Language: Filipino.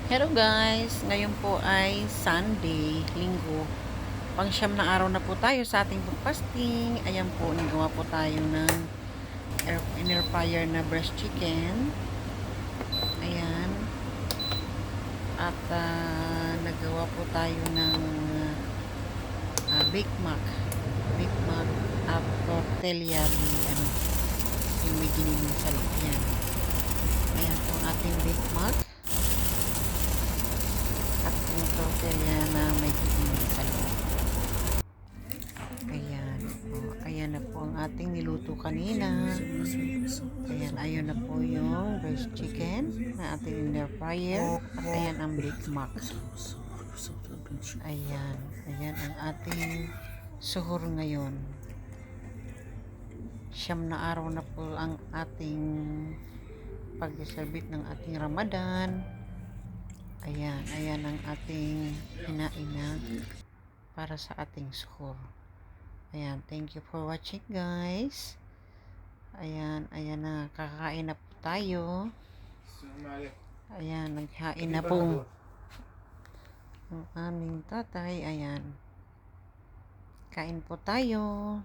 Hello guys, ngayon po ay Sunday, Linggo. Pang-siyam na araw na po tayo sa ating fasting. Ayan po, nagawa po tayo ng air fryer na breast chicken. Ayan. At nagawa po tayo ng Big Mac. Big Mac at tortilla yung may giniling sa loob. Ayan po ang ating Big Mac. At yung tortilla na may giniling sa loob. Ayan. Ayan na po ang ating niluto kanina. Ayan, ayun na po yung breast chicken na ating air fryer. At ayan ang Big Mac. Ayan. Ayan ang ating suhor ngayon. Siyam na araw na po ang ating pag-celebrate ng ating Ramadan. Ayan. Ayan ang ating hinainag para sa ating suhor. Ayan, thank you for watching guys. Ayan, ayan na, kakain na po tayo. Ayan, naghain na po ang aming tatay. Ayan, kain po tayo.